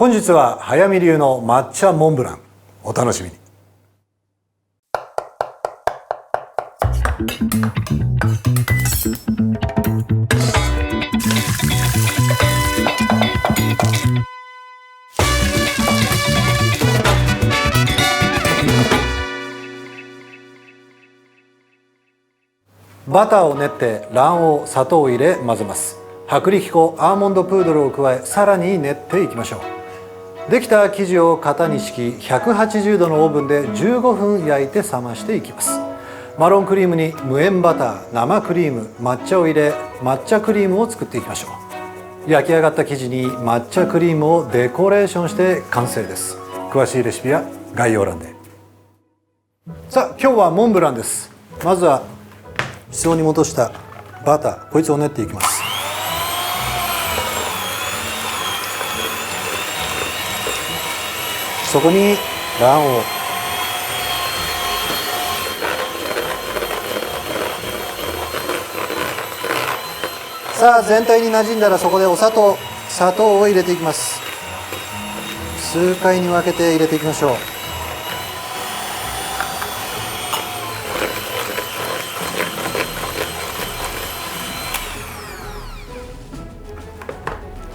本日は早見流の抹茶モンブラン、お楽しみに。バターを練って卵黄、砂糖を入れ混ぜます。薄力粉、アーモンドプードルを加え、さらに練っていきましょう。できた生地を型に敷き、180度のオーブンで15分焼いて冷ましていきます。マロンクリームに無塩バター、生クリーム、抹茶を入れ、抹茶クリームを作っていきましょう。焼き上がった生地に抹茶クリームをデコレーションして完成です。詳しいレシピは概要欄で。さあ、今日はモンブランです。まずは室温に戻したバター、こいつを練っていきます。そこに卵黄、さあ全体に馴染んだら、そこでお砂糖、砂糖を入れていきます。数回に分けて入れていきましょう。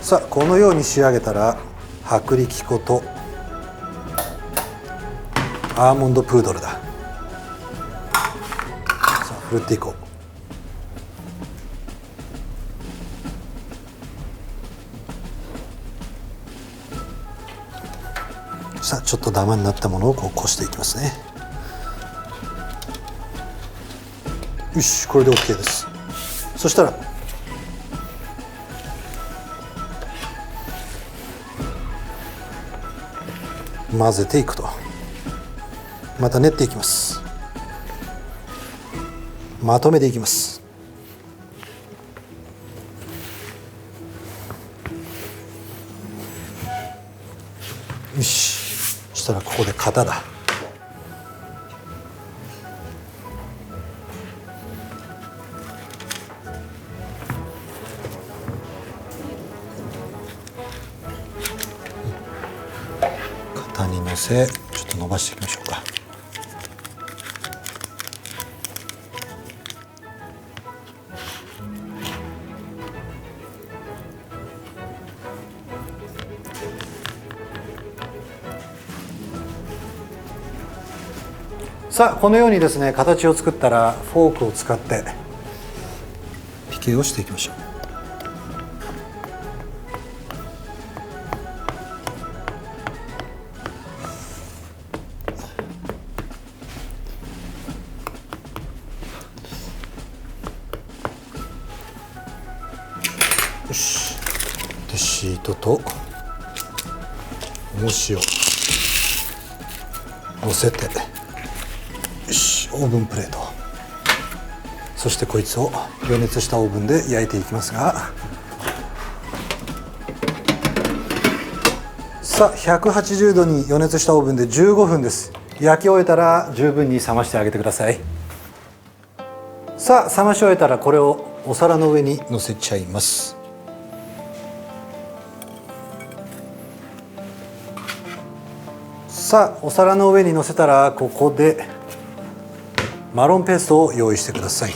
さあこのように仕上げたら、薄力粉とアーモンドプードルだ。さあふるっていこう。さあちょっとダマになったものをこうこしていきますね。よし、これで OK です。そしたら混ぜていくと、また練っていきます。まとめていきます。よし、そしたらここで型だ。型にのせ、ちょっと伸ばしていきましょうか。さあこのようにですね、形を作ったらフォークを使ってピケをしていきましょう。よし、でシートと重しを乗せて、よし、オーブンプレート、そしてこいつを予熱したオーブンで焼いていきますが、さあ180度に予熱したオーブンで15分です。焼き終えたら十分に冷ましてあげてください。さあ冷まし終えたら、これをお皿の上に乗せちゃいます。さあお皿の上に乗せたら、ここでマロンペーストを用意してください。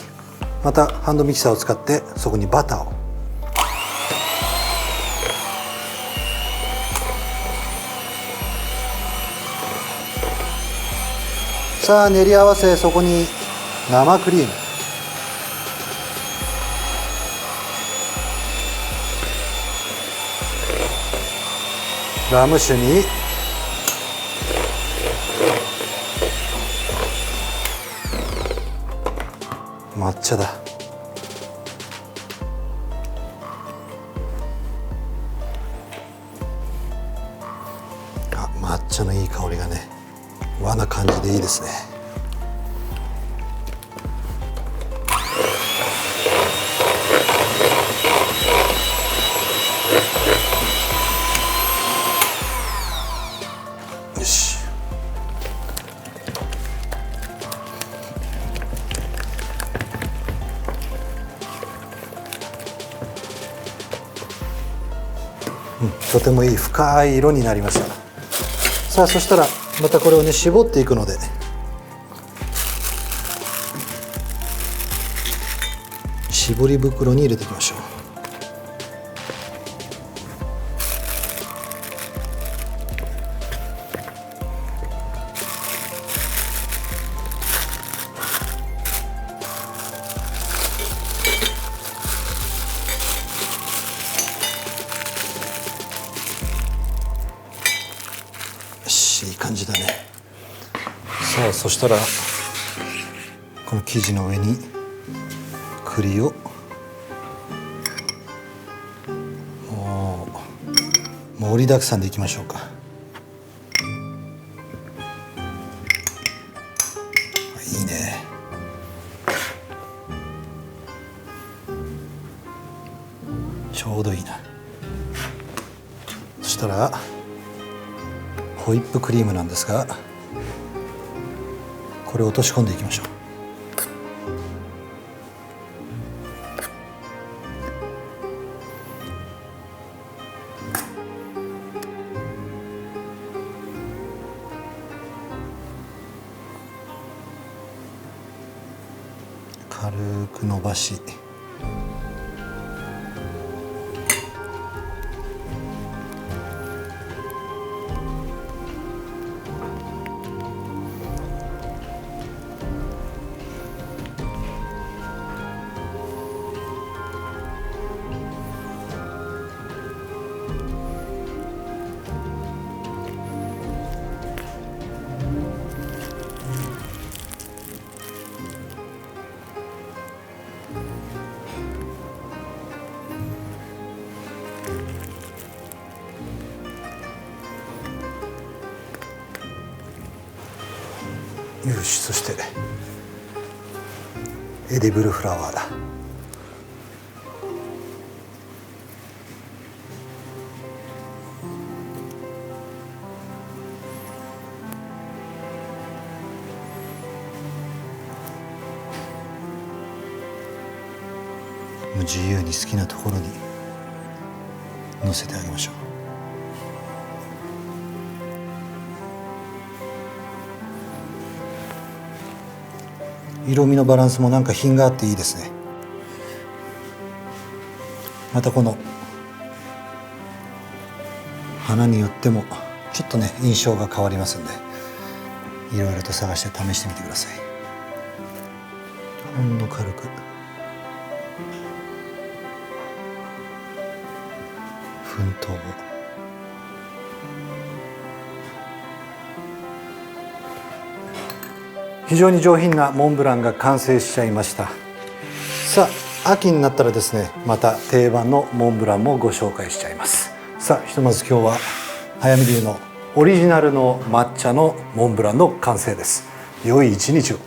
またハンドミキサーを使ってそこにバターを、さあ練り合わせ、そこに生クリーム、ラム酒に抹茶だ。あ、抹茶のいい香りがね、和な感じでいいですね。よし、ちょとてもいい深い色になりました。さあそしたらまたこれをね絞っていくので、絞り袋に入れていきましょう。いい感じだね。さあそしたらこの生地の上に栗を盛りだくさんでいきましょうか。いいね。ちょうどいいな。そしたらホイップクリームなんですが、これを落とし込んでいきましょう。軽く伸ばし、よし、そしてエディブルフラワーだ。もう自由に好きなところに乗せてあげましょう。色味のバランスもなんか品があっていいですね。またこの花によってもちょっとね印象が変わりますんで、いろいろと探して試してみてください。ほんの軽く粉糖を非常に上品なモンブランが完成しちゃいました。さあ秋になったらですね、また定番のモンブランもご紹介しちゃいます。さあひとまず今日は早見流のオリジナルの抹茶のモンブランの完成です。良い一日を。